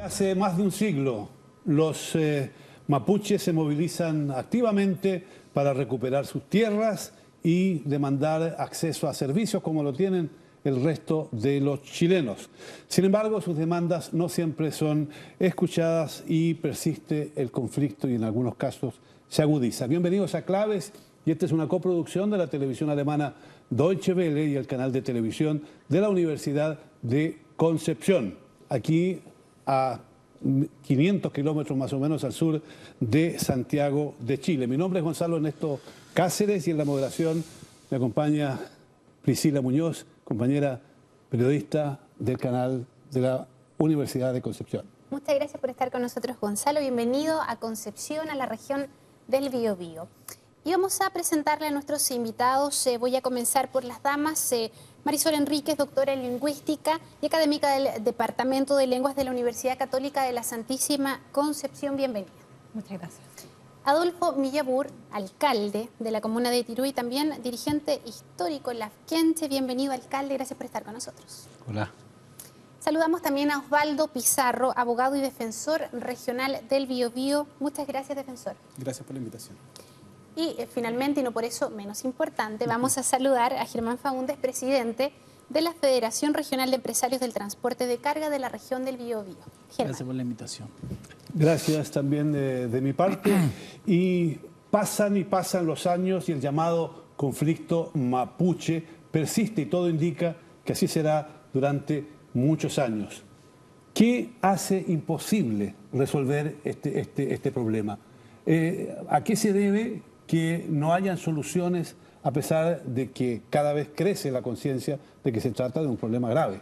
Hace más de un siglo, los mapuches se movilizan activamente para recuperar sus tierras y demandar acceso a servicios como lo tienen el resto de los chilenos. Sin embargo, sus demandas no siempre son escuchadas y persiste el conflicto y en algunos casos se agudiza. Bienvenidos a Claves, y esta es una coproducción de la televisión alemana Deutsche Welle y el canal de televisión de la Universidad de Concepción, aquí a 500 kilómetros más o menos al sur de Santiago de Chile. Mi nombre es Gonzalo Ernesto Cáceres y en la moderación me acompaña Priscila Muñoz, compañera periodista del canal de la Universidad de Concepción. Muchas gracias por estar con nosotros, Gonzalo. Bienvenido a Concepción, a la región del Biobío. Y vamos a presentarle a nuestros invitados. Voy a comenzar por las damas. Marisol Enríquez, doctora en lingüística y académica del Departamento de Lenguas de la Universidad Católica de la Santísima Concepción. Bienvenida. Muchas gracias. Adolfo Millabur, alcalde de la comuna de Tirú y también dirigente histórico lafkenche. Bienvenido, alcalde. Gracias por estar con nosotros. Hola. Saludamos también a Osvaldo Pizarro, abogado y defensor regional del Biobío. Muchas gracias, defensor. Gracias por la invitación. Y finalmente, y no por eso menos importante, vamos a saludar a Germán Faúndez, presidente de la Federación Regional de Empresarios del Transporte de Carga de la región del Biobío. Gracias por la invitación. Gracias también de mi parte. Y pasan los años y el llamado conflicto mapuche persiste y todo indica que así será durante muchos años. ¿Qué hace imposible resolver este problema? ¿A qué se debe que no hayan soluciones a pesar de que cada vez crece la conciencia de que se trata de un problema grave?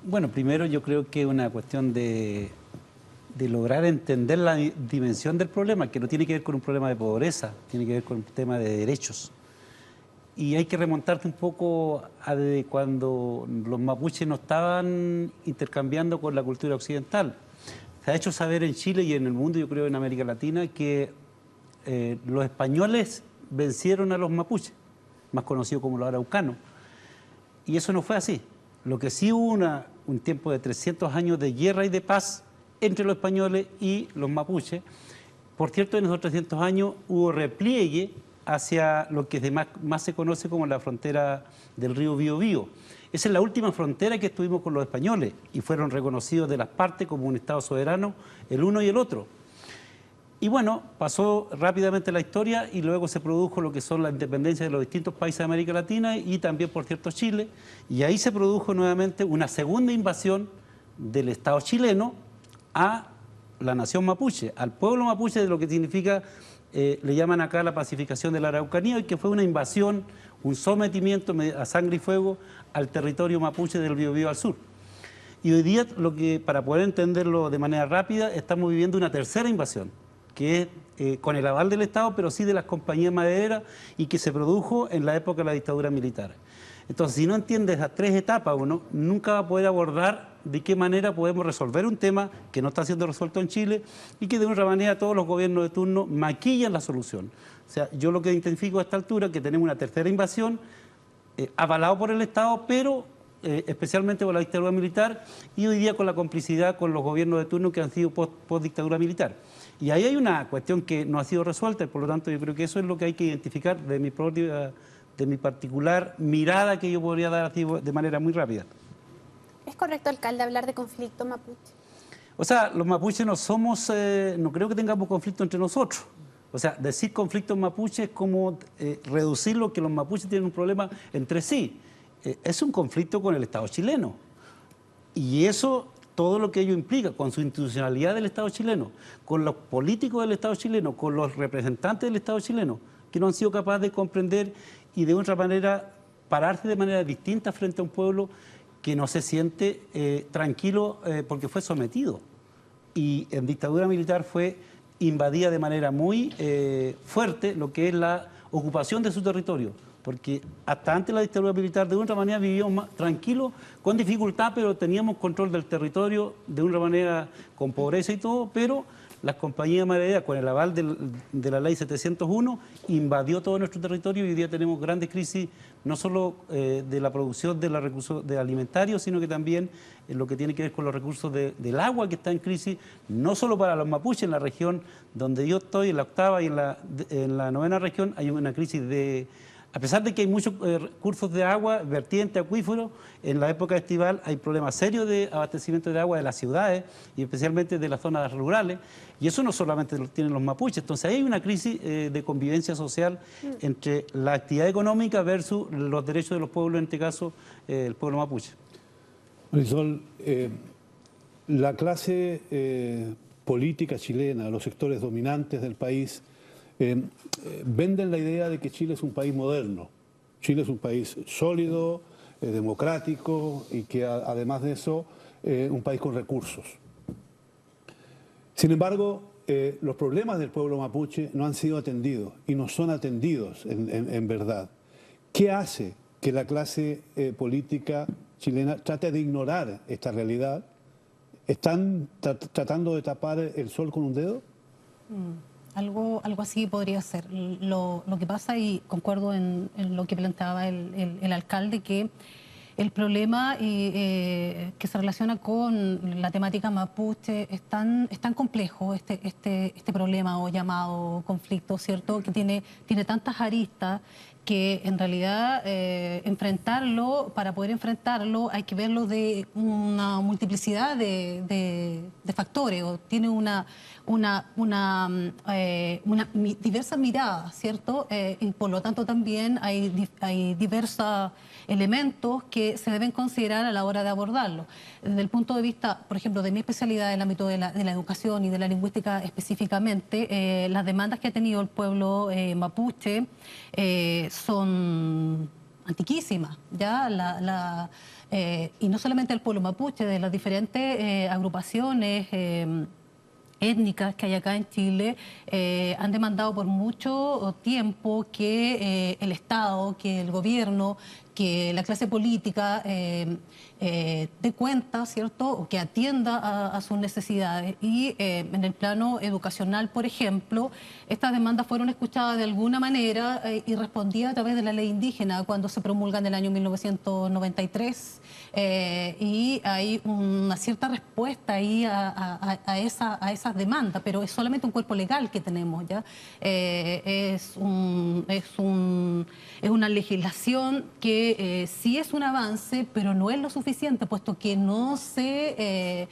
Bueno, primero yo creo que es una cuestión de lograr entender la dimensión del problema, que no tiene que ver con un problema de pobreza, tiene que ver con un tema de derechos. Y hay que remontarte un poco a de cuando los mapuches no estaban intercambiando con la cultura occidental. Se ha hecho saber en Chile y en el mundo, yo creo en América Latina, que los españoles vencieron a los mapuches, más conocidos como los araucanos. Y eso no fue así. Lo que sí hubo un tiempo de 300 años de guerra y de paz entre los españoles y los mapuches. Por cierto, en esos 300 años hubo repliegue hacia lo que más se conoce como la frontera del río Biobío. Esa es la última frontera que estuvimos con los españoles y fueron reconocidos de las partes como un Estado soberano, el uno y el otro. Y bueno, pasó rápidamente la historia y luego se produjo lo que son las independencias de los distintos países de América Latina y también, por cierto, Chile. Y ahí se produjo nuevamente una segunda invasión del Estado chileno a la nación mapuche, al pueblo mapuche, de lo que significa, le llaman acá la pacificación de la Araucanía, y que fue una invasión, un sometimiento a sangre y fuego al territorio mapuche del Biobío al sur. Y hoy día, para poder entenderlo de manera rápida, estamos viviendo una tercera invasión, que es con el aval del Estado, pero sí de las compañías madereras, y que se produjo en la época de la dictadura militar. Entonces, si no entiendes las tres etapas, uno nunca va a poder abordar de qué manera podemos resolver un tema que no está siendo resuelto en Chile y que de una manera todos los gobiernos de turno maquillan la solución. O sea, yo lo que identifico a esta altura es que tenemos una tercera invasión avalado por el Estado, pero especialmente por la dictadura militar, y hoy día con la complicidad con los gobiernos de turno que han sido post-dictadura militar. Y ahí hay una cuestión que no ha sido resuelta, y por lo tanto yo creo que eso es lo que hay que identificar de mi particular mirada, que yo podría dar así de manera muy rápida. ¿Es correcto, alcalde, hablar de conflicto mapuche? O sea, los mapuches no somos, no creo que tengamos conflicto entre nosotros. O sea, decir conflicto mapuche es como reducirlo, que los mapuches tienen un problema entre sí. Es un conflicto con el Estado chileno. Y eso, todo lo que ello implica, con su institucionalidad del Estado chileno, con los políticos del Estado chileno, con los representantes del Estado chileno, que no han sido capaces de comprender y de otra manera pararse de manera distinta frente a un pueblo que no se siente tranquilo porque fue sometido. Y en dictadura militar fue invadida de manera muy fuerte lo que es la ocupación de su territorio. Porque hasta antes de la dictadura militar, de una manera vivíamos más tranquilos, con dificultad, pero teníamos control del territorio de una manera con pobreza y todo, pero las compañías madereras, con el aval de la ley 701, invadió todo nuestro territorio y hoy día tenemos grandes crisis, no solo de la producción de los recursos alimentarios, sino que también en lo que tiene que ver con los recursos del agua, que está en crisis, no solo para los mapuches, en la región donde yo estoy, en la octava y en la novena región, hay una crisis de... A pesar de que hay muchos recursos de agua, vertiente, acuífero, en la época estival hay problemas serios de abastecimiento de agua de las ciudades y especialmente de las zonas rurales. Y eso no solamente lo tienen los mapuches. Entonces hay una crisis de convivencia social entre la actividad económica versus los derechos de los pueblos, en este caso el pueblo mapuche. Marisol, la clase política chilena, los sectores dominantes del país, venden la idea de que Chile es un país moderno. Chile es un país sólido, democrático y que además de eso, un país con recursos. Sin embargo, los problemas del pueblo mapuche no han sido atendidos y no son atendidos en verdad. ¿Qué hace que la clase política chilena trate de ignorar esta realidad? ¿Están tratando de tapar el sol con un dedo? Algo así podría ser. Lo que pasa, y concuerdo en lo que planteaba el alcalde, que el problema que se relaciona con la temática mapuche es tan complejo, este problema o llamado conflicto, ¿cierto? Que tiene tantas aristas que en realidad para poder enfrentarlo hay que verlo de una multiplicidad de factores, o tiene una diversas miradas, ¿cierto? Y por lo tanto también hay diversos elementos que se deben considerar a la hora de abordarlo. Desde el punto de vista, por ejemplo, de mi especialidad en el ámbito de la educación y de la lingüística específicamente, las demandas que ha tenido el pueblo mapuche son antiquísimas, ¿ya? Y no solamente el pueblo mapuche, de las diferentes agrupaciones étnicas que hay acá en Chile, han demandado por mucho tiempo que el Estado, que el gobierno, que la clase política dé cuenta, ¿cierto?, o que atienda a sus necesidades. Y en el plano educacional, por ejemplo, estas demandas fueron escuchadas de alguna manera y respondidas a través de la ley indígena cuando se promulga en el año 1993. Y hay una cierta respuesta ahí a esas demandas, pero es solamente un cuerpo legal que tenemos, ¿ya? Es una legislación que sí es un avance, pero no es lo suficiente, puesto que no se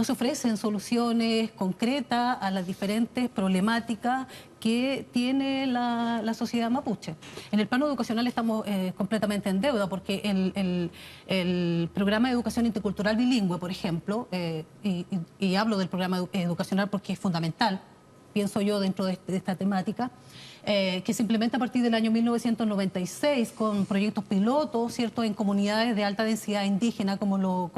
ofrecen soluciones concretas a las diferentes problemáticas que tiene la sociedad mapuche. En el plano educacional estamos completamente en deuda, porque el programa de educación intercultural bilingüe, por ejemplo, y hablo del programa educacional porque es fundamental, pienso yo, dentro de esta temática, que se implementa a partir del año 1996 con proyectos pilotos, ¿cierto?, en comunidades de alta densidad indígena, como lo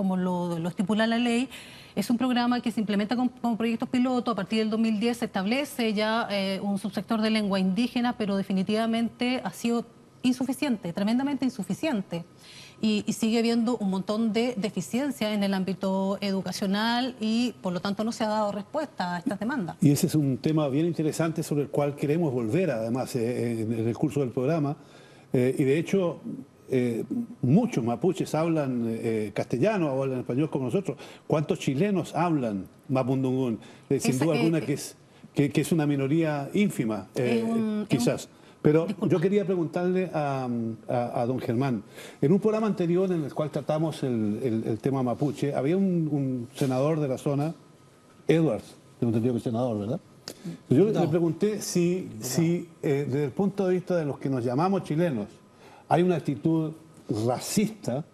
estipula la ley. Es un programa que se implementa con proyectos pilotos. A partir del 2010 se establece ya un subsector de lengua indígena, pero definitivamente ha sido insuficiente, tremendamente insuficiente. Y sigue habiendo un montón de deficiencias en el ámbito educacional y por lo tanto no se ha dado respuesta a estas demandas. Y ese es un tema bien interesante sobre el cual queremos volver además en el curso del programa. Y de hecho muchos mapuches hablan castellano o hablan español como nosotros. ¿Cuántos chilenos hablan mapudungún? Sin duda alguna que es una minoría ínfima, quizás. Pero yo quería preguntarle a don Germán, en un programa anterior en el cual tratamos el tema mapuche, había un senador de la zona, Edwards, tengo entendido que es senador, ¿verdad? Yo le pregunté si desde el punto de vista de los que nos llamamos chilenos, hay una actitud racista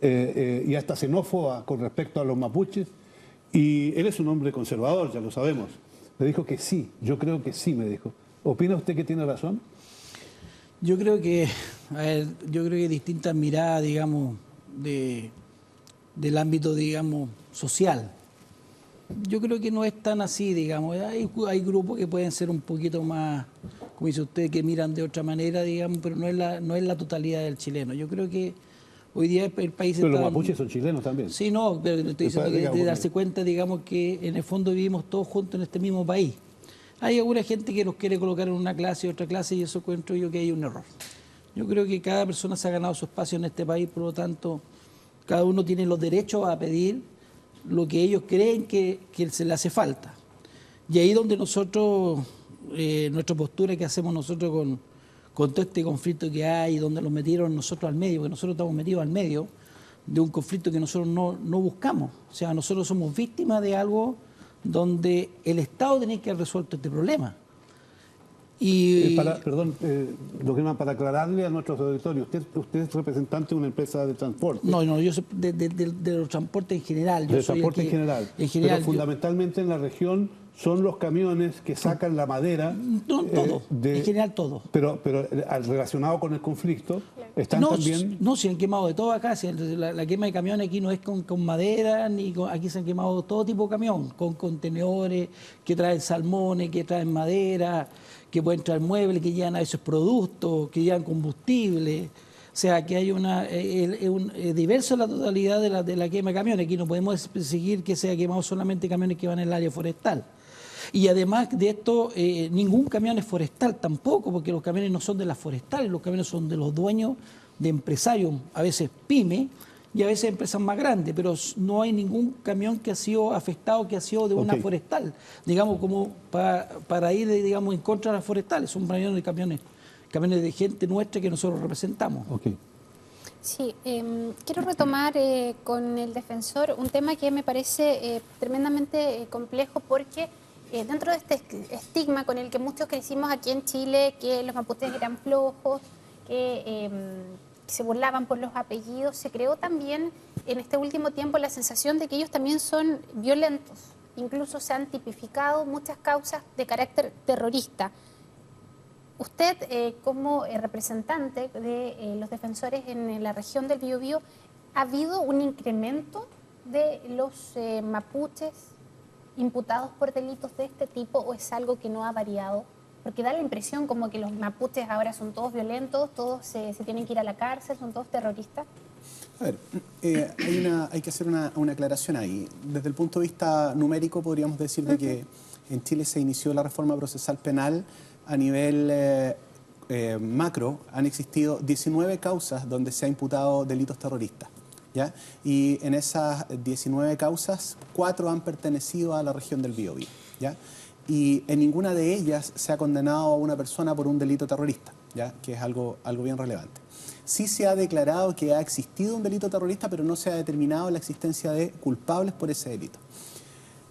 y hasta xenófoba con respecto a los mapuches, y él es un hombre conservador, ya lo sabemos. Me dijo que sí, yo creo que sí, me dijo. ¿Opina usted que tiene razón? Yo creo que hay distintas miradas, digamos, del ámbito, digamos, social. Yo creo que no es tan así, digamos. Hay grupos que pueden ser un poquito más, como dice usted, que miran de otra manera, digamos, pero no es la totalidad del chileno. Yo creo que Hoy día el país Pero los está... mapuches son chilenos también. Sí, no, pero estoy diciendo que de darse cuenta, digamos, que en el fondo vivimos todos juntos en este mismo país. Hay alguna gente que nos quiere colocar en una clase y otra clase, y eso encuentro yo que hay un error. Yo creo que cada persona se ha ganado su espacio en este país, por lo tanto, cada uno tiene los derechos a pedir lo que ellos creen que se le hace falta. Y ahí donde nosotros, nuestra postura que hacemos nosotros con todo este conflicto que hay, donde los metieron nosotros al medio, porque nosotros estamos metidos al medio de un conflicto que nosotros no buscamos. O sea, nosotros somos víctimas de algo donde el Estado tiene que haber resuelto este problema. Y Perdón, don Germán, para aclararle a nuestros auditorios, usted es representante de una empresa de transporte. No, yo soy de los transportes en general. De transporte en general. Pero fundamentalmente en la región son los camiones que sacan la madera. No, todo, en general todo. Pero relacionado con el conflicto, están también... No, se han quemado de todo acá. La quema de camiones aquí no es con madera, aquí se han quemado todo tipo de camión, con contenedores que traen salmones, que traen madera, que pueden traer muebles, que llevan a esos productos, que llevan combustible. O sea, que hay diverso la totalidad de la quema de camiones. Aquí no podemos seguir que sea quemado solamente camiones que van en el área forestal. Y además de esto, ningún camión es forestal tampoco, porque los camiones no son de las forestales, los camiones son de los dueños de empresarios, a veces pymes y a veces empresas más grandes, pero no hay ningún camión que ha sido afectado, que ha sido de una forestal, digamos, como para ir, digamos, en contra de las forestales. Son camiones de gente nuestra que nosotros representamos. Okay. Sí, quiero retomar con el defensor un tema que me parece tremendamente complejo porque dentro de este estigma con el que muchos crecimos aquí en Chile, que los mapuches eran flojos, que se burlaban por los apellidos, se creó también en este último tiempo la sensación de que ellos también son violentos. Incluso se han tipificado muchas causas de carácter terrorista. Usted, como representante de los defensores en la región del Biobío, ¿ha habido un incremento de los mapuches imputados por delitos de este tipo o es algo que no ha variado? Porque da la impresión como que los mapuches ahora son todos violentos, todos se tienen que ir a la cárcel, son todos terroristas. A ver, hay que hacer una aclaración ahí. Desde el punto de vista numérico podríamos decir de que en Chile se inició la reforma procesal penal a nivel macro. Han existido 19 causas donde se ha imputado delitos terroristas, ¿ya? Y en esas 19 causas, 4 han pertenecido a la región del Biobío, ¿ya? Y en ninguna de ellas se ha condenado a una persona por un delito terrorista, ¿ya? Que es algo bien relevante. Sí se ha declarado que ha existido un delito terrorista, pero no se ha determinado la existencia de culpables por ese delito.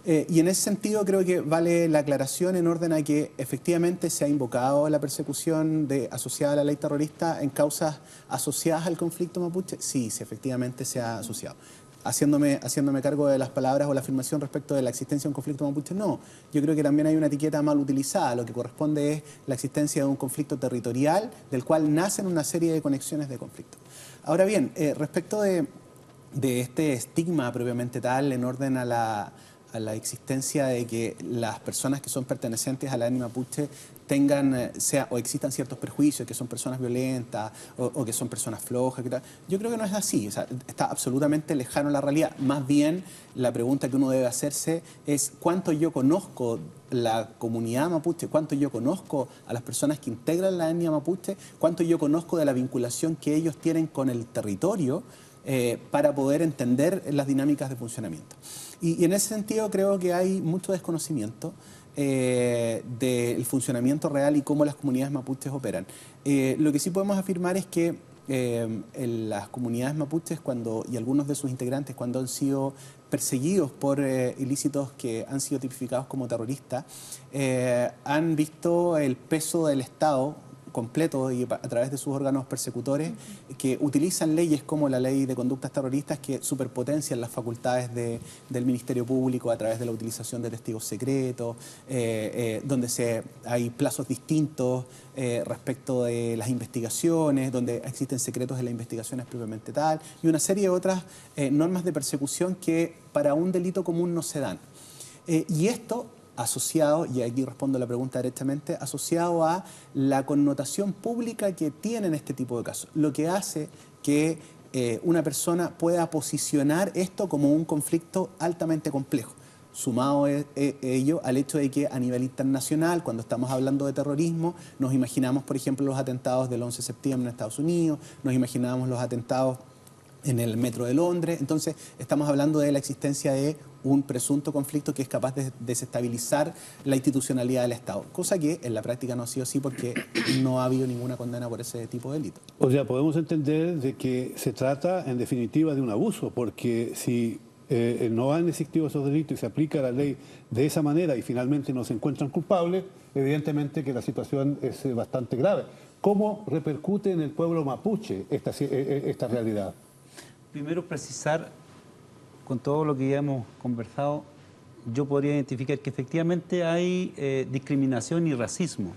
Y en ese sentido creo que vale la aclaración en orden a que efectivamente se ha invocado la persecución asociada a la ley terrorista en causas asociadas al conflicto mapuche. Sí, efectivamente se ha asociado. Haciéndome cargo de las palabras o la afirmación respecto de la existencia de un conflicto mapuche, no. Yo creo que también hay una etiqueta mal utilizada. Lo que corresponde es la existencia de un conflicto territorial del cual nacen una serie de conexiones de conflicto. Ahora bien, respecto de este estigma propiamente tal en orden a la existencia de que las personas que son pertenecientes a la etnia mapuche o existan ciertos prejuicios, que son personas violentas o que son personas flojas, que tal. Yo creo que no es así, o sea, está absolutamente lejano a la realidad. Más bien, la pregunta que uno debe hacerse es cuánto yo conozco la comunidad mapuche, cuánto yo conozco a las personas que integran la etnia mapuche, cuánto yo conozco de la vinculación que ellos tienen con el territorio para poder entender las dinámicas de funcionamiento. Y en ese sentido creo que hay mucho desconocimiento del funcionamiento real y cómo las comunidades mapuches operan. Lo que sí podemos afirmar es que las comunidades mapuches y algunos de sus integrantes cuando han sido perseguidos por ilícitos que han sido tipificados como terroristas, han visto el peso del Estado completo y a través de sus órganos persecutores que utilizan leyes como la ley de conductas terroristas que superpotencian las facultades del Ministerio Público a través de la utilización de testigos secretos, donde hay plazos distintos respecto de las investigaciones, donde existen secretos de las investigaciones propiamente tal, y una serie de otras normas de persecución que para un delito común no se dan. Y esto asociado, y aquí respondo a la pregunta directamente, asociado a la connotación pública que tienen este tipo de casos, lo que hace que una persona pueda posicionar esto como un conflicto altamente complejo. Sumado ello al hecho de que a nivel internacional, cuando estamos hablando de terrorismo, nos imaginamos, por ejemplo, los atentados del 11 de septiembre en Estados Unidos, nos imaginamos los atentados en el metro de Londres. Entonces, estamos hablando de la existencia de un presunto conflicto que es capaz de desestabilizar la institucionalidad del Estado, cosa que en la práctica no ha sido así porque no ha habido ninguna condena por ese tipo de delito. O sea, podemos entender de que se trata, en definitiva, de un abuso, porque si no han existido esos delitos y se aplica la ley de esa manera y finalmente no se encuentran culpables, evidentemente que la situación es bastante grave. ¿Cómo repercute en el pueblo mapuche esta realidad? Primero, precisar, con todo lo que ya hemos conversado, yo podría identificar que efectivamente hay discriminación y racismo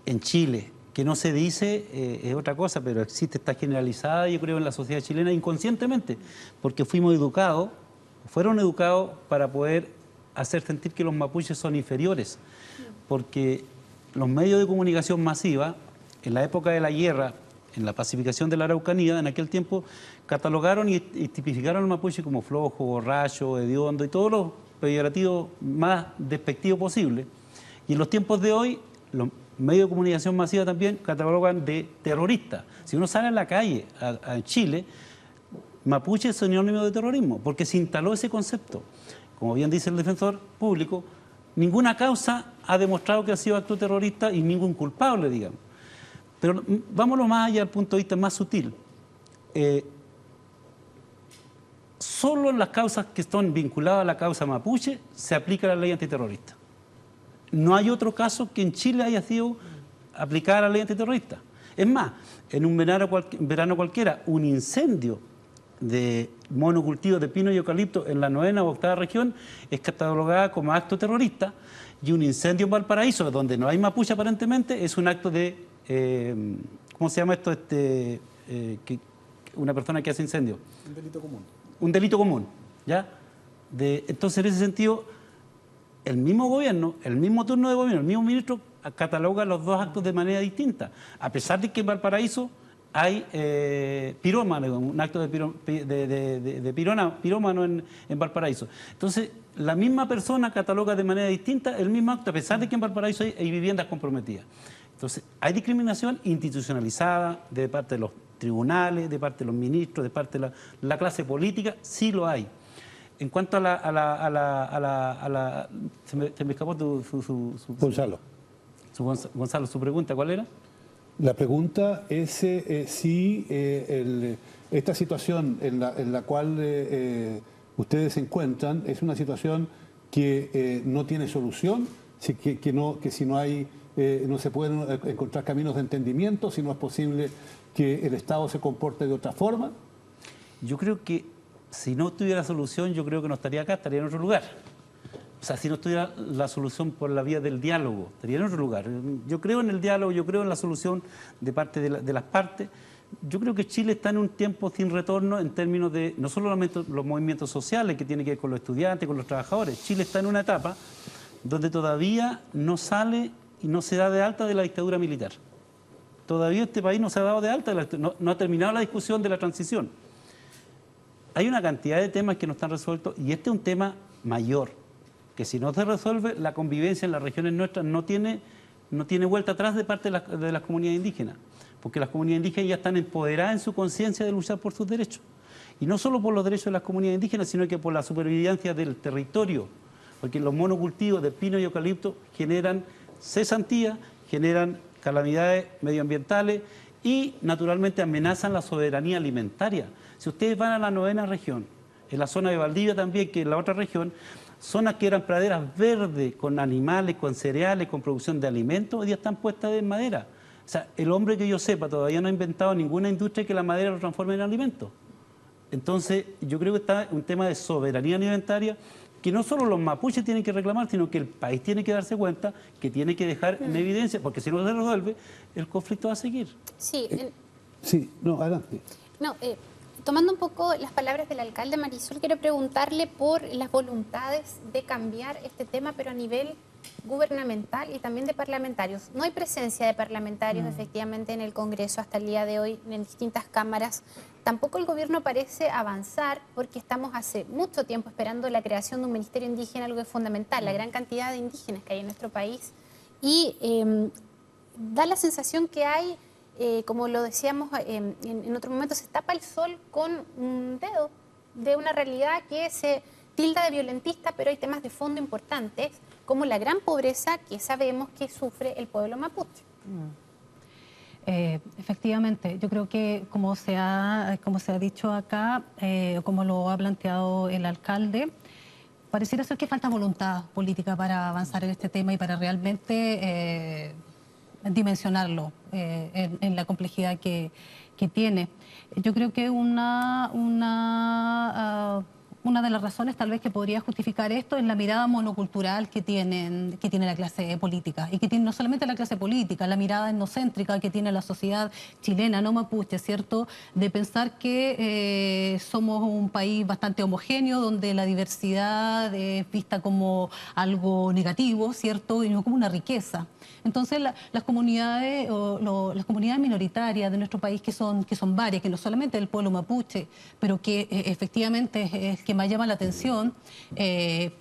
en Chile, que no se dice, es otra cosa, pero existe, está generalizada, yo creo, en la sociedad chilena inconscientemente, porque fueron educados para poder hacer sentir que los mapuches son inferiores, porque los medios de comunicación masiva, en la época de la guerra, en la pacificación de la Araucanía, en aquel tiempo, catalogaron y tipificaron al mapuche como flojo, borracho, hediondo y todos los peyorativos más despectivos posibles. Y en los tiempos de hoy, los medios de comunicación masiva también catalogan de terrorista. Si uno sale a la calle, a Chile, mapuche es sinónimo de terrorismo, porque se instaló ese concepto. Como bien dice el defensor público, ninguna causa ha demostrado que ha sido acto terrorista y ningún culpable, digamos. Pero vámonos más allá al punto de vista más sutil. Solo en las causas que están vinculadas a la causa mapuche se aplica la ley antiterrorista. No hay otro caso que en Chile haya sido aplicada la ley antiterrorista. Es más, en un verano cualquiera, un incendio de monocultivos de pino y eucalipto en la 9ª o 8ª región es catalogada como acto terrorista, y un incendio en Valparaíso, donde no hay mapuche aparentemente, es un acto de... ¿cómo se llama esto? Una persona que hace incendio. Un delito común. Un delito común, ¿ya? Entonces, en ese sentido, el mismo gobierno, el mismo turno de gobierno, el mismo ministro cataloga los dos actos de manera distinta, a pesar de que en Valparaíso hay pirómano, un acto de pirómano en Valparaíso. Entonces, la misma persona cataloga de manera distinta el mismo acto, a pesar de que en Valparaíso hay viviendas comprometidas. Entonces, hay discriminación institucionalizada de parte de los tribunales, de parte de los ministros, de parte de la clase política, sí lo hay. En cuanto se me escapó Gonzalo. Gonzalo, su pregunta, ¿cuál era? La pregunta es si esta situación en la cual ustedes se encuentran es una situación que no tiene solución, que si no hay... no se pueden encontrar caminos de entendimiento, si no es posible que el Estado se comporte de otra forma. Yo creo que si no tuviera solución, yo creo que no estaría acá, estaría en otro lugar. O sea, si no tuviera la solución por la vía del diálogo, estaría en otro lugar. Yo creo en el diálogo, yo creo en la solución de parte de las partes. Yo creo que Chile está en un tiempo sin retorno en términos de no solo los movimientos sociales que tienen que ver con los estudiantes, con los trabajadores. Chile está en una etapa donde todavía no sale y no se da de alta de la dictadura militar. Todavía este país no se ha dado de alta, no ha terminado la discusión de la transición. Hay una cantidad de temas que no están resueltos y este es un tema mayor, que si no se resuelve, la convivencia en las regiones nuestras no tiene vuelta atrás de parte de las comunidades indígenas, porque las comunidades indígenas ya están empoderadas en su conciencia de luchar por sus derechos. Y no solo por los derechos de las comunidades indígenas, sino que por la supervivencia del territorio, porque los monocultivos de pino y eucalipto generan cesantía, generan calamidades medioambientales y naturalmente amenazan la soberanía alimentaria. Si ustedes van a la 9ª región, en la zona de Valdivia también, que es la otra región, zonas que eran praderas verdes, con animales, con cereales, con producción de alimentos, hoy día están puestas en madera. O sea, el hombre que yo sepa todavía no ha inventado ninguna industria que la madera lo transforme en alimentos. Entonces, yo creo que está un tema de soberanía alimentaria que no solo los mapuches tienen que reclamar, sino que el país tiene que darse cuenta que tiene que dejar en evidencia, porque si no se resuelve, el conflicto va a seguir. Sí. Sí, no, adelante. No, tomando un poco las palabras del alcalde Marisol, quiero preguntarle por las voluntades de cambiar este tema, pero a nivel gubernamental y también de parlamentarios. No hay presencia de parlamentarios efectivamente en el Congreso hasta el día de hoy, en distintas cámaras. tampoco el gobierno parece avanzar porque estamos hace mucho tiempo esperando la creación de un ministerio indígena, algo que es fundamental, la gran cantidad de indígenas que hay en nuestro país. Y da la sensación que hay, como lo decíamos en otro momento, se tapa el sol con un dedo de una realidad que se tilda de violentista, pero hay temas de fondo importantes, como la gran pobreza que sabemos que sufre el pueblo mapuche. Efectivamente, yo creo que como se ha dicho acá, como lo ha planteado el alcalde, pareciera ser que falta voluntad política para avanzar en este tema y para realmente dimensionarlo en la complejidad que tiene. Yo creo que una de las razones tal vez que podría justificar esto es la mirada monocultural que tiene la clase política, y que tiene no solamente la clase política, la mirada etnocéntrica que tiene la sociedad chilena, no mapuche, ¿cierto? De pensar que somos un país bastante homogéneo, donde la diversidad es vista como algo negativo, ¿cierto? Y no como una riqueza. Entonces las comunidades las comunidades minoritarias de nuestro país, que son varias, que no solamente el pueblo mapuche, pero que efectivamente es que más llama la atención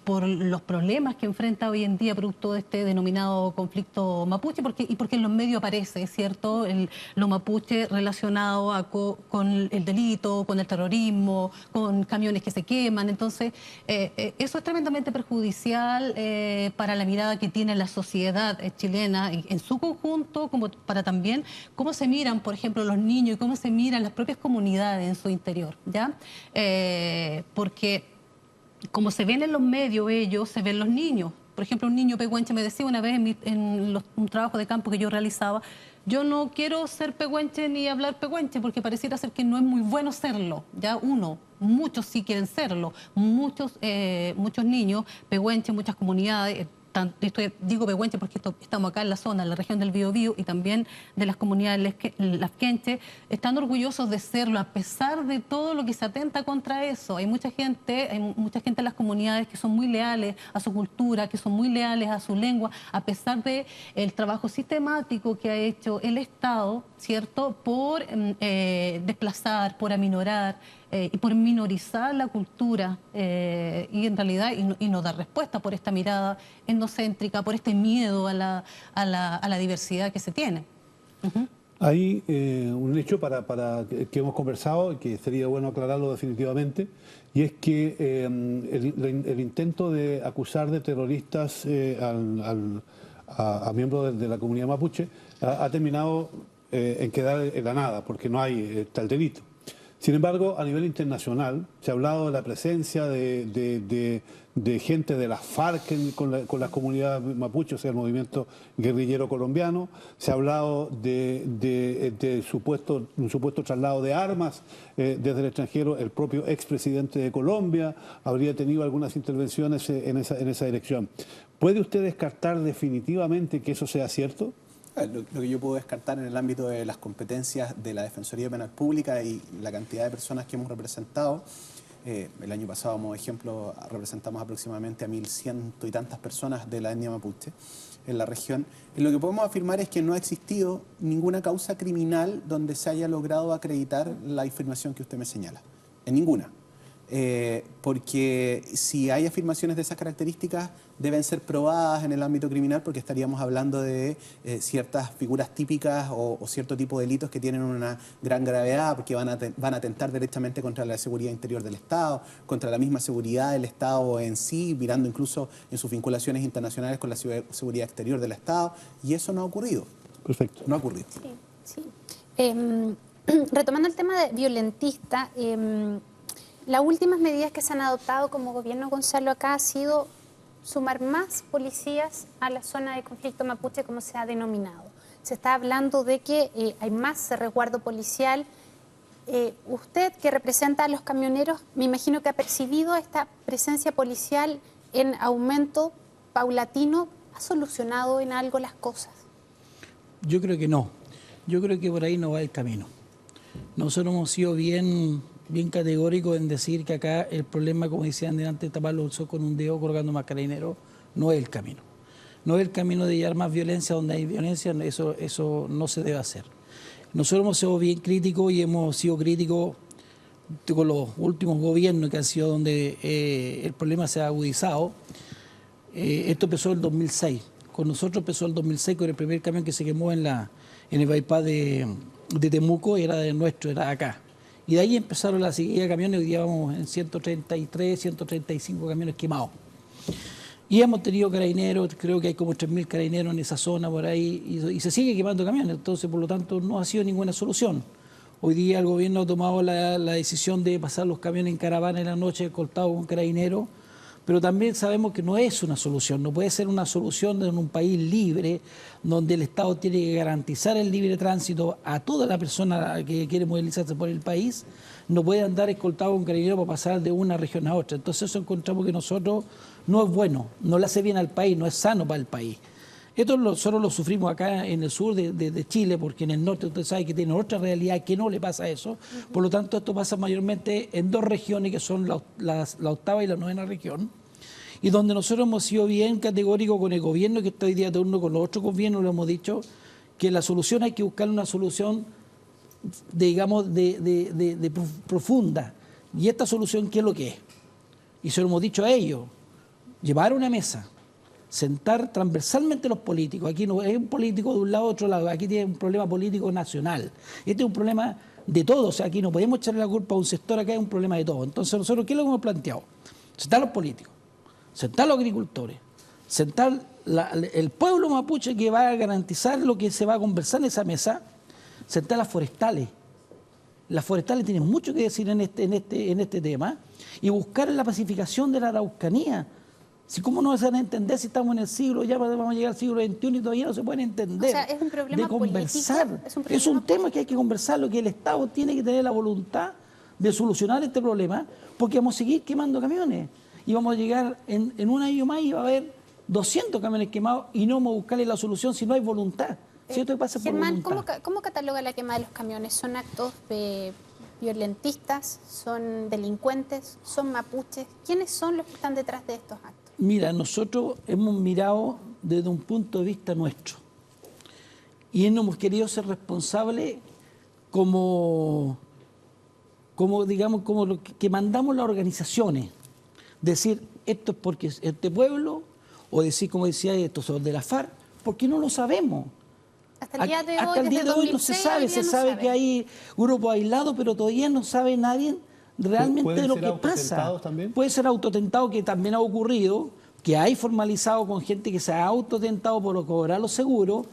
por los problemas que enfrenta hoy en día producto de este denominado conflicto mapuche, porque en los medios aparece, ¿cierto?, lo mapuche relacionado con el delito, con el terrorismo, con camiones que se queman. Entonces eso es tremendamente perjudicial para la mirada que tiene la sociedad chilena en su conjunto, como para también cómo se miran, por ejemplo, los niños y cómo se miran las propias comunidades en su interior, ¿ya? Porque como se ven en los medios ellos, se ven los niños. Por ejemplo, un niño pehuenche me decía una vez en un trabajo de campo que yo realizaba: yo no quiero ser pehuenche ni hablar pehuenche porque pareciera ser que no es muy bueno serlo. Ya muchos sí quieren serlo, muchos niños pehuenches, muchas comunidades. Digo pehuenche porque estamos acá en la zona, en la región del Biobío, y también de las comunidades lasquenches, están orgullosos de serlo, a pesar de todo lo que se atenta contra eso. Hay mucha gente en las comunidades que son muy leales a su cultura, que son muy leales a su lengua, a pesar de el trabajo sistemático que ha hecho el Estado, ¿cierto?, por desplazar, por aminorar y por minorizar la cultura, y en realidad y no dar respuesta por esta mirada etnocéntrica, por este miedo a la diversidad que se tiene. Hay un hecho que hemos conversado y que sería bueno aclararlo definitivamente, y es que el intento de acusar de terroristas a miembros de la comunidad mapuche ha terminado en quedar en la nada, porque no hay tal delito. Sin embargo, a nivel internacional se ha hablado de la presencia de gente de las FARC con las comunidades mapuche, o sea, el movimiento guerrillero colombiano. Se ha hablado de un supuesto traslado de armas desde el extranjero. El propio expresidente de Colombia habría tenido algunas intervenciones en esa dirección. ¿Puede usted descartar definitivamente que eso sea cierto? Lo que yo puedo descartar en el ámbito de las competencias de la Defensoría Penal Pública y la cantidad de personas que hemos representado. El año pasado, como ejemplo, representamos aproximadamente a 1.100 y tantas personas de la etnia mapuche en la región. Y lo que podemos afirmar es que no ha existido ninguna causa criminal donde se haya logrado acreditar la afirmación que usted me señala. En ninguna. Porque si hay afirmaciones de esas características deben ser probadas en el ámbito criminal, porque estaríamos hablando de ciertas figuras típicas o cierto tipo de delitos que tienen una gran gravedad, porque van a atentar directamente contra la seguridad interior del Estado, contra la misma seguridad del Estado en sí, mirando incluso en sus vinculaciones internacionales con la seguridad exterior del Estado, y eso no ha ocurrido. Perfecto. No ha ocurrido. Sí. Retomando el tema de violentista, las últimas medidas que se han adoptado como gobierno, Gonzalo, acá ha sido sumar más policías a la zona de conflicto mapuche, como se ha denominado. Se está hablando de que hay más resguardo policial. Usted, que representa a los camioneros, me imagino que ha percibido esta presencia policial en aumento paulatino. ¿Ha solucionado en algo las cosas? Yo creo que no. Yo creo que por ahí no va el camino. Nosotros hemos sido bien categórico en decir que acá el problema, como decían delante, tapar los ojos con un dedo colgando más carabinero, no es el camino. No es el camino de llevar más violencia donde hay violencia, eso no se debe hacer. Nosotros hemos sido bien críticos y hemos sido críticos con los últimos gobiernos que han sido donde el problema se ha agudizado. Esto empezó en el 2006. Con nosotros empezó en el 2006 con el primer camión que se quemó en el bypass de Temuco, era de nuestro, era acá. Y de ahí empezaron la seguida de camiones, hoy día vamos en 133, 135 camiones quemados. Y hemos tenido carabineros, creo que hay como 3.000 carabineros en esa zona por ahí, y se sigue quemando camiones, entonces por lo tanto no ha sido ninguna solución. Hoy día el gobierno ha tomado la decisión de pasar los camiones en caravana en la noche, escoltados con carabineros, pero también sabemos que no es una solución, no puede ser una solución en un país libre, donde el Estado tiene que garantizar el libre tránsito a toda la persona que quiere movilizarse por el país, no puede andar escoltado con carabineros para pasar de una región a otra. Entonces eso encontramos que nosotros no es bueno, no le hace bien al país, no es sano para el país. Esto nosotros lo sufrimos acá en el sur de Chile, porque en el norte usted sabe que tiene otra realidad que no le pasa eso. Por lo tanto, esto pasa mayormente en dos regiones, que son la octava y la novena región, y donde nosotros hemos sido bien categóricos con el gobierno, que está hoy día de turno con los otros gobiernos, lo hemos dicho, que la solución hay que buscar una solución, digamos, de profunda. ¿Y esta solución qué es lo que es? Y se lo hemos dicho a ellos, llevar a una mesa, sentar transversalmente los políticos. Aquí no es un político de un lado a otro lado, aquí tiene un problema político nacional. Este es un problema de todos, o sea, aquí no podemos echarle la culpa a un sector, acá es un problema de todos. Entonces nosotros, ¿qué es lo que hemos planteado? Sentar a los políticos, sentar a los agricultores, sentar el pueblo mapuche que va a garantizar lo que se va a conversar en esa mesa, sentar a las forestales. Las forestales tienen mucho que decir en este tema, y buscar la pacificación de la Araucanía. Si ¿cómo no se van a entender si estamos en el siglo, ya vamos a llegar al siglo XXI y todavía no se pueden entender? O sea, es un problema de conversar. político, Es un tema que hay que conversarlo, que el Estado tiene que tener la voluntad de solucionar este problema, porque vamos a seguir quemando camiones. Y vamos a llegar en un año más y va a haber 200 camiones quemados y no vamos a buscarle la solución si no hay voluntad. Si esto pasa por Germán, voluntad. ¿cómo cataloga la quema de los camiones? ¿Son actos violentistas? ¿Son delincuentes? ¿Son mapuches? ¿Quiénes son los que están detrás de estos actos? Mira, nosotros hemos mirado desde un punto de vista nuestro y no hemos querido ser responsables como digamos, como lo que mandamos las organizaciones. Decir, esto es porque este pueblo, o decir, como decía, estos son de la FARC, porque no lo sabemos. Hasta el día de hoy, Hasta el día de hoy no se sabe, se sabe que hay grupos aislados, pero todavía no sabe nadie realmente de lo que pasa. También? Puede ser autotentado, que también ha ocurrido, que hay formalizado con gente que se ha autotentado por cobrar los seguros.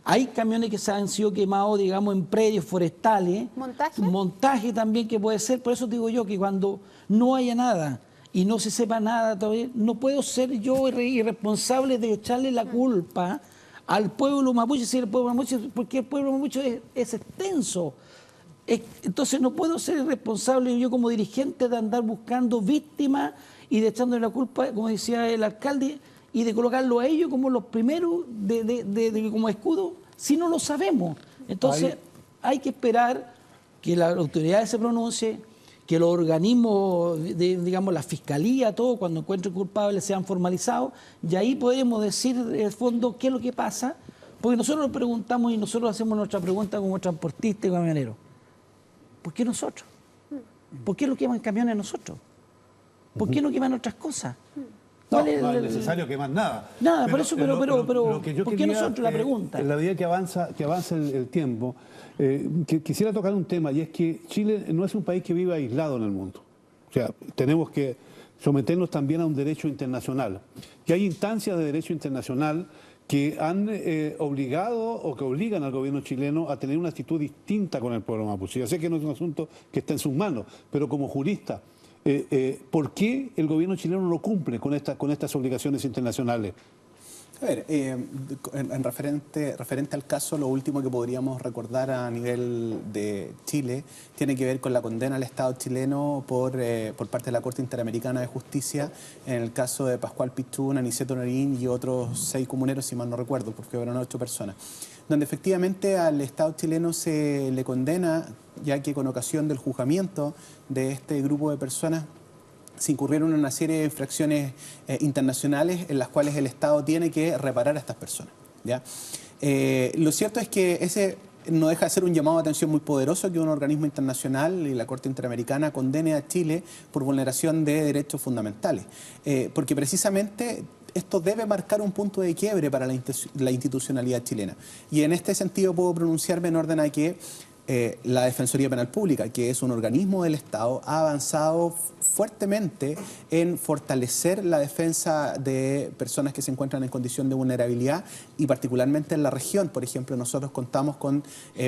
Hay camiones que se han sido quemados, digamos, en predios forestales. ¿Montaje? Montaje también que puede ser. Por eso digo yo que cuando no haya nada y no se sepa nada todavía, no puedo ser yo irresponsable de echarle la culpa al pueblo mapuche, si el pueblo mapuche, porque el pueblo mapuche es extenso. Entonces no puedo ser irresponsable yo como dirigente de andar buscando víctimas y de echándole la culpa, como decía el alcalde, y de colocarlo a ellos como los primeros como escudo, si no lo sabemos. Entonces hay que esperar que las autoridades se pronuncien, que los organismos, digamos la fiscalía, todo, cuando encuentren culpables sean formalizados, y ahí podemos decir en el fondo qué es lo que pasa, porque nosotros nos preguntamos y nosotros hacemos nuestra pregunta como transportistas y camioneros. ¿Por qué nosotros? ¿Por qué lo queman camiones nosotros? ¿Por qué no queman otras cosas? No es necesario quemar nada. Nada, por eso, pero lo que yo ¿por qué quería, nosotros la pregunta? En la medida que avanza el tiempo, quisiera tocar un tema, y es que Chile no es un país que vive aislado en el mundo. O sea, tenemos que someternos también a un derecho internacional. Y hay instancias de derecho internacional que han obligado o que obligan al gobierno chileno a tener una actitud distinta con el pueblo mapuche. Yo sé que no es un asunto que está en sus manos, pero como jurista, ¿por qué el gobierno chileno no cumple con estas obligaciones internacionales? A ver, referente al caso, lo último que podríamos recordar a nivel de Chile tiene que ver con la condena al Estado chileno por parte de la Corte Interamericana de Justicia en el caso de Pascual Pichún, Aniceto Norín y otros 6 comuneros, si mal no recuerdo, porque eran 8 personas, donde efectivamente al Estado chileno se le condena, ya que con ocasión del juzgamiento de este grupo de personas se incurrieron en una serie de infracciones internacionales en las cuales el Estado tiene que reparar a estas personas, ¿ya? Lo cierto es que no deja de ser un llamado de atención muy poderoso que un organismo internacional y la Corte Interamericana condene a Chile por vulneración de derechos fundamentales. Porque precisamente esto debe marcar un punto de quiebre para la institucionalidad chilena. Y en este sentido puedo pronunciarme en orden a que la Defensoría Penal Pública, que es un organismo del Estado, ha avanzado fuertemente en fortalecer la defensa de personas que se encuentran en condición de vulnerabilidad y particularmente en la región. Por ejemplo, nosotros contamos con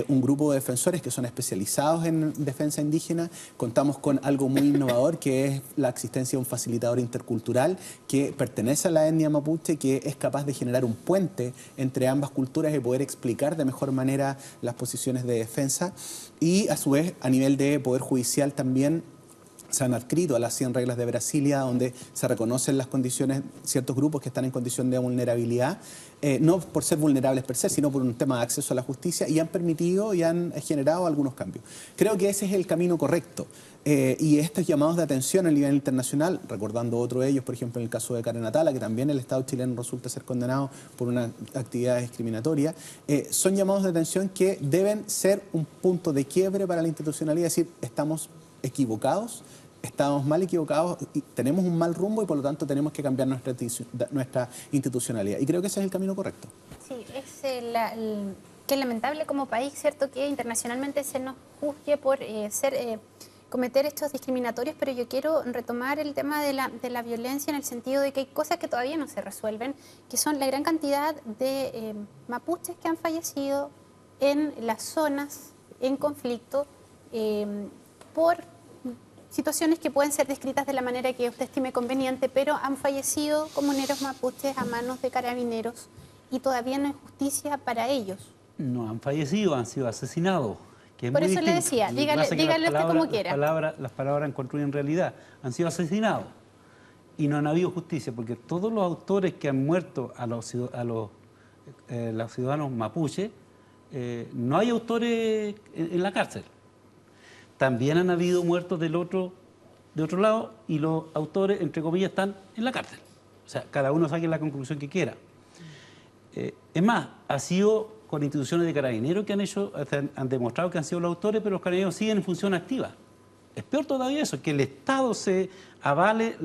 un grupo de defensores que son especializados en defensa indígena, contamos con algo muy innovador que es la existencia de un facilitador intercultural que pertenece a la etnia mapuche, que es capaz de generar un puente entre ambas culturas y poder explicar de mejor manera las posiciones de defensa. Y a su vez, a nivel de Poder Judicial también se han adscrito a las 100 reglas de Brasilia, donde se reconocen las condiciones, ciertos grupos que están en condición de vulnerabilidad, no por ser vulnerables per se, sino por un tema de acceso a la justicia, y han permitido y han generado algunos cambios. Creo que ese es el camino correcto. Y estos llamados de atención a nivel internacional, recordando otro de ellos, por ejemplo, en el caso de Karen Atala, que también el Estado chileno resulta ser condenado por una actividad discriminatoria, son llamados de atención que deben ser un punto de quiebre para la institucionalidad, es decir, estamos equivocados, estamos mal equivocados, y tenemos un mal rumbo y por lo tanto tenemos que cambiar nuestra institucionalidad. Y creo que ese es el camino correcto. Sí, que es lamentable como país, ¿cierto?, que internacionalmente se nos juzgue por cometer hechos discriminatorios, pero yo quiero retomar el tema de la violencia en el sentido de que hay cosas que todavía no se resuelven, que son la gran cantidad de mapuches que han fallecido en las zonas en conflicto por situaciones que pueden ser descritas de la manera que usted estime conveniente, pero han fallecido comuneros mapuches a manos de carabineros y todavía no hay justicia para ellos. No han fallecido, han sido asesinados. Que es por muy eso le distinto. decía, dígale usted como quiera. Las palabras construyen realidad. Han sido asesinados y no han habido justicia, porque todos los autores que han muerto a los ciudadanos mapuches, no hay autores en la cárcel. También han habido muertos de otro lado y los autores, entre comillas, están en la cárcel. O sea, cada uno saque la conclusión que quiera. Es más, ha sido con instituciones de carabineros que han demostrado que han sido los autores, pero los carabineros siguen en función activa. Es peor todavía eso, que el Estado se avale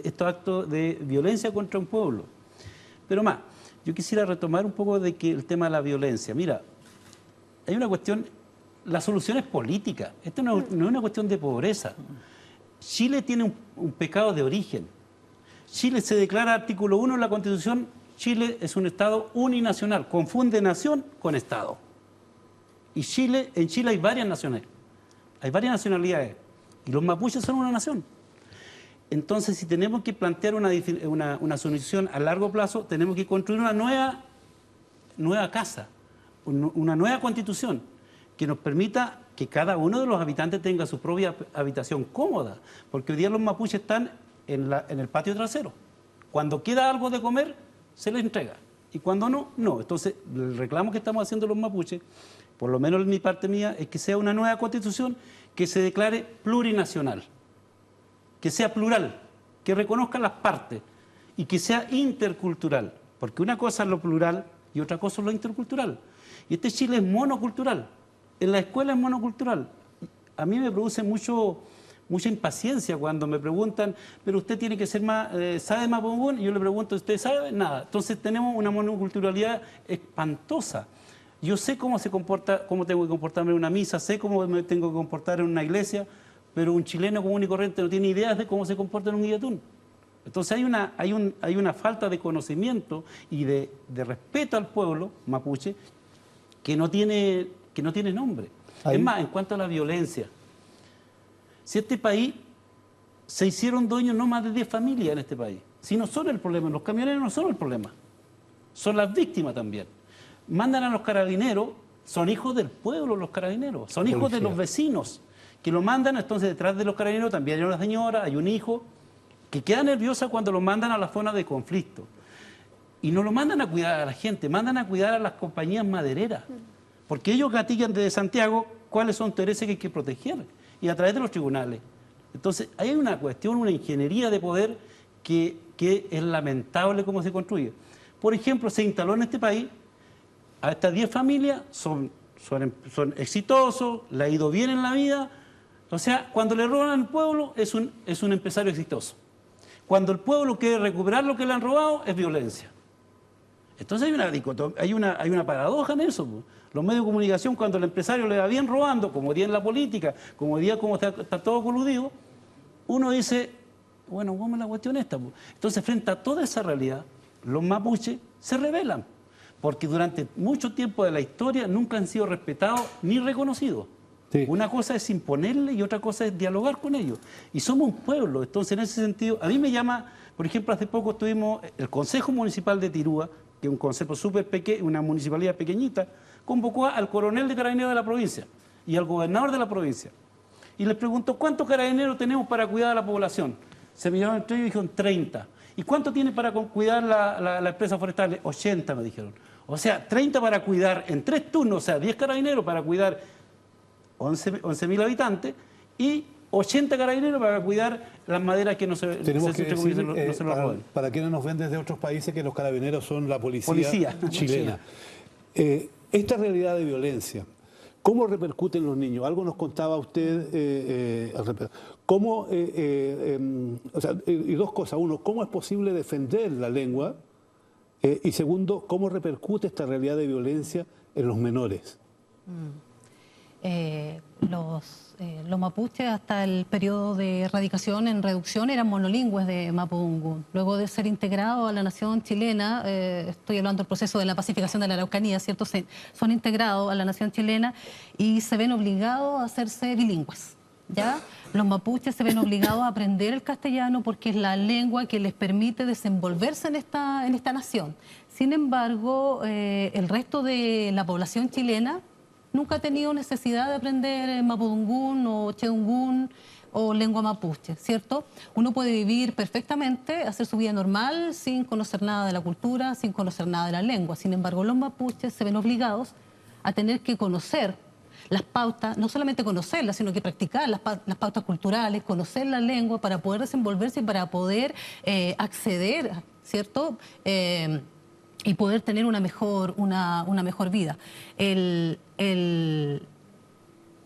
estos actos de violencia contra un pueblo. Pero más, yo quisiera retomar un poco de que el tema de la violencia. Mira, hay una cuestión, la solución es política. Esto no es una cuestión de pobreza. Chile tiene un pecado de origen. Chile se declara artículo 1 en la Constitución. Chile es un Estado uninacional, confunde nación con Estado. Y en Chile hay varias naciones, hay varias nacionalidades, y los mapuches son una nación. Entonces, si tenemos que plantear una solución a largo plazo, tenemos que construir una nueva casa, una nueva constitución, que nos permita que cada uno de los habitantes tenga su propia habitación cómoda, porque hoy día los mapuches están en el patio trasero. Cuando queda algo de comer, se les entrega. Y cuando no, no. Entonces, el reclamo que estamos haciendo los mapuches, por lo menos en mi parte mía, es que sea una nueva constitución que se declare plurinacional, que sea plural, que reconozca las partes y que sea intercultural. Porque una cosa es lo plural y otra cosa es lo intercultural. Y este Chile es monocultural. En la escuela es monocultural. A mí me produce mucha impaciencia cuando me preguntan, pero usted tiene que ser más, ¿sabe mapudungún? Y yo le pregunto, ¿usted sabe? Nada. Entonces tenemos una monoculturalidad espantosa. Yo sé cómo tengo que comportarme en una misa, sé cómo me tengo que comportar en una iglesia, pero un chileno común y corriente no tiene ideas de cómo se comporta en un guillatún. Entonces hay una falta de conocimiento y de respeto al pueblo mapuche que no tiene nombre. Es más, en cuanto a la violencia, si este país se hicieron dueños no más de 10 familias en este país, si no son el problema, los camioneros no son el problema, son las víctimas también. Mandan a los carabineros, son hijos del pueblo los carabineros, son hijos de los vecinos, que lo mandan. Entonces detrás de los carabineros también hay una señora, hay un hijo, que queda nerviosa cuando lo mandan a la zona de conflicto. Y no lo mandan a cuidar a la gente, mandan a cuidar a las compañías madereras, porque ellos gatillan desde Santiago cuáles son intereses que hay que proteger, y a través de los tribunales. Entonces, hay una cuestión, una ingeniería de poder que es lamentable cómo se construye. Por ejemplo, se instaló en este país a estas 10 familias, son son exitosos, le ha ido bien en la vida. O sea, cuando le roban al pueblo es un empresario exitoso. Cuando el pueblo quiere recuperar lo que le han robado es violencia. Entonces hay una paradoja en eso. Los medios de comunicación, cuando el empresario le va bien robando, como día en la política, como día como está todo coludido, uno dice, bueno, ¿cómo es la cuestión esta? Entonces, frente a toda esa realidad, los mapuches se rebelan, porque durante mucho tiempo de la historia nunca han sido respetados ni reconocidos. Sí. Una cosa es imponerle y otra cosa es dialogar con ellos. Y somos un pueblo, entonces en ese sentido, a mí me llama, por ejemplo, hace poco tuvimos el Consejo Municipal de Tirúa, que es un concejo súper pequeño, una municipalidad pequeñita, convocó al coronel de carabineros de la provincia y al gobernador de la provincia. Y les preguntó, ¿cuántos carabineros tenemos para cuidar a la población? Se miraron entre ellos y dijeron 30. ¿Y cuánto tiene para cuidar la empresa forestal? 80, me dijeron. O sea, 30 para cuidar en 3 turnos, o sea, 10 carabineros para cuidar 11.000 habitantes y 80 carabineros para cuidar las maderas que no se lo roben. Para quienes nos ven desde otros países, que los carabineros son la policía chilena. Esta realidad de violencia, ¿cómo repercute en los niños? Algo nos contaba usted al respecto. ¿Cómo, o sea, y dos cosas. Uno, ¿cómo es posible defender la lengua? Y segundo, ¿cómo repercute esta realidad de violencia en los menores? Los mapuches hasta el periodo de erradicación en reducción eran monolingües de mapudungún. Luego de ser integrados a la nación chilena, estoy hablando del proceso de la pacificación de la Araucanía, ¿cierto? Son integrados a la nación chilena y se ven obligados a hacerse bilingües. ¿Ya? Los mapuches se ven obligados a aprender el castellano porque es la lengua que les permite desenvolverse en esta nación. Sin embargo, el resto de la población chilena nunca ha tenido necesidad de aprender mapudungún o cheungún o lengua mapuche, ¿cierto? Uno puede vivir perfectamente, hacer su vida normal sin conocer nada de la cultura, sin conocer nada de la lengua. Sin embargo, los mapuches se ven obligados a tener que conocer las pautas, no solamente conocerlas, sino que practicar las pautas culturales, conocer la lengua para poder desenvolverse y para poder acceder, ¿cierto? Y poder tener una mejor vida.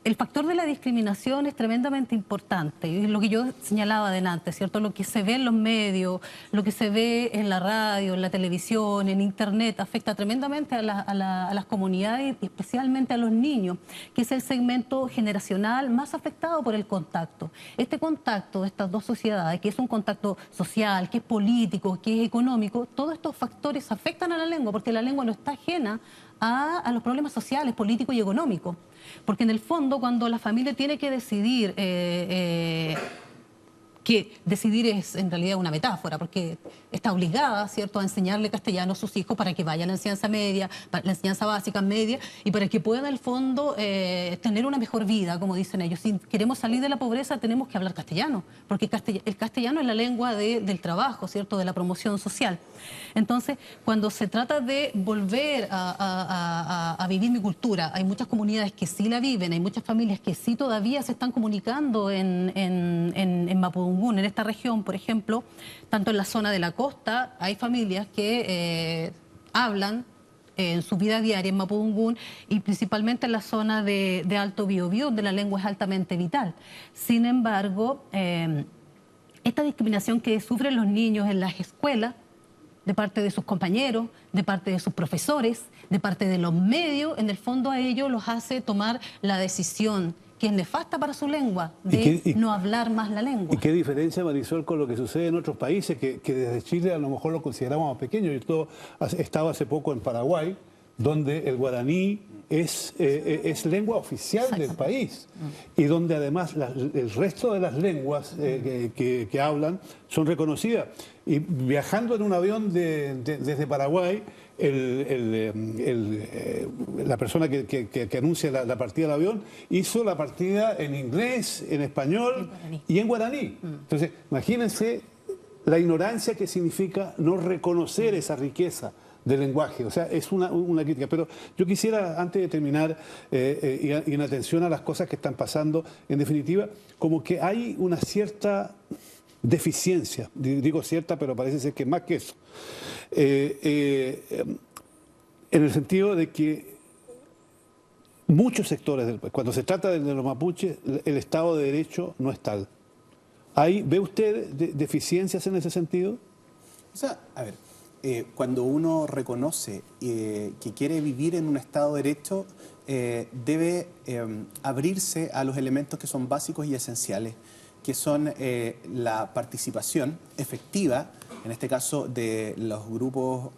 El factor de la discriminación es tremendamente importante, y es lo que yo señalaba adelante, ¿cierto? Lo que se ve en los medios, lo que se ve en la radio, en la televisión, en internet, afecta tremendamente a las comunidades y especialmente a los niños, que es el segmento generacional más afectado por el contacto. Este contacto de estas dos sociedades, que es un contacto social, que es político, que es económico, todos estos factores afectan a la lengua, porque la lengua no está ajena a los problemas sociales, políticos y económicos. Porque en el fondo, cuando la familia tiene que decidir, que decidir es en realidad una metáfora, porque está obligada, ¿cierto?, a enseñarle castellano a sus hijos para que vayan a la enseñanza media, la enseñanza básica media, y para que puedan, en el fondo, tener una mejor vida, como dicen ellos. Si queremos salir de la pobreza, tenemos que hablar castellano, porque el castellano es la lengua del trabajo, ¿cierto?, de la promoción social. Entonces, cuando se trata de volver a vivir mi cultura, hay muchas comunidades que sí la viven, hay muchas familias que sí todavía se están comunicando en mapudungún, en esta región, por ejemplo, tanto en la zona de la costa, hay familias que hablan en su vida diaria en mapudungún y principalmente en la zona de Alto Biobío, donde la lengua es altamente vital. Sin embargo, esta discriminación que sufren los niños en las escuelas, de parte de sus compañeros, de parte de sus profesores, de parte de los medios, en el fondo a ellos los hace tomar la decisión que es nefasta para su lengua, de no hablar más la lengua. ¿Y qué diferencia, Marisol, con lo que sucede en otros países, que desde Chile a lo mejor lo consideramos más pequeño? Yo estaba hace poco en Paraguay, donde el guaraní es lengua oficial del país y donde además el resto de las lenguas que hablan son reconocidas. Y viajando en un avión desde Paraguay, la persona que anuncia la partida del avión hizo la partida en inglés, en español y en guaraní. Entonces, imagínense la ignorancia que significa no reconocer esa riqueza del lenguaje. O sea, es una crítica. Pero yo quisiera, antes de terminar, y en atención a las cosas que están pasando, en definitiva, como que hay una cierta deficiencia, digo cierta, pero parece ser que más que eso, en el sentido de que muchos sectores del país. Cuando se trata de los mapuches, el Estado de Derecho no es tal. ¿Ve usted deficiencias en ese sentido? O sea, a ver, cuando uno reconoce que quiere vivir en un Estado de Derecho, debe abrirse a los elementos que son básicos y esenciales, que son la participación efectiva, en este caso de los grupos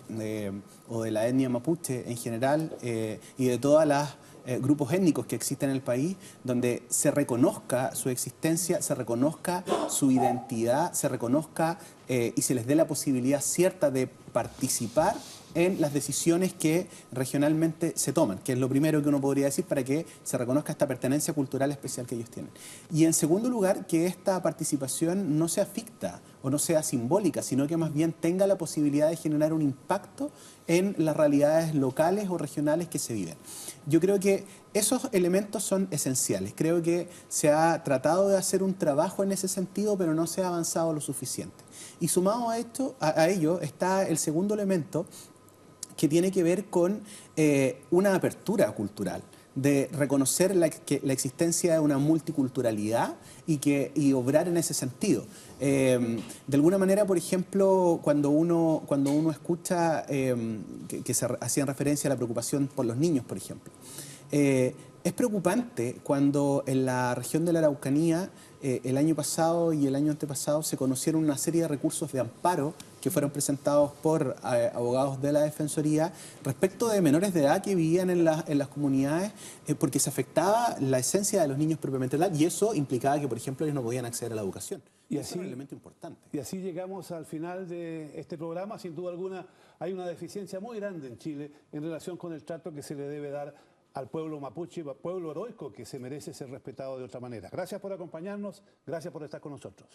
o de la etnia mapuche en general y de todas las grupos étnicos que existen en el país, donde se reconozca su existencia, se reconozca su identidad, se reconozca y se les dé la posibilidad cierta de participar en las decisiones que regionalmente se toman, que es lo primero que uno podría decir para que se reconozca esta pertenencia cultural especial que ellos tienen. Y en segundo lugar, que esta participación no sea ficta o no sea simbólica, sino que más bien tenga la posibilidad de generar un impacto en las realidades locales o regionales que se viven. Yo creo que esos elementos son esenciales. Creo que se ha tratado de hacer un trabajo en ese sentido, pero no se ha avanzado lo suficiente. Y sumado a ello está el segundo elemento, que tiene que ver con una apertura cultural, de reconocer la existencia de una multiculturalidad y obrar en ese sentido. De alguna manera, por ejemplo, cuando uno escucha que se hacían referencia a la preocupación por los niños, por ejemplo, es preocupante cuando en la región de la Araucanía el año pasado y el año antepasado se conocieron una serie de recursos de amparo que fueron presentados por abogados de la Defensoría respecto de menores de edad que vivían en las comunidades porque se afectaba la esencia de los niños propiamente tal, y eso implicaba que, por ejemplo, ellos no podían acceder a la educación. Y así, es un elemento importante. Y así llegamos al final de este programa. Sin duda alguna hay una deficiencia muy grande en Chile en relación con el trato que se le debe dar al pueblo mapuche, pueblo heroico que se merece ser respetado de otra manera. Gracias por acompañarnos, gracias por estar con nosotros.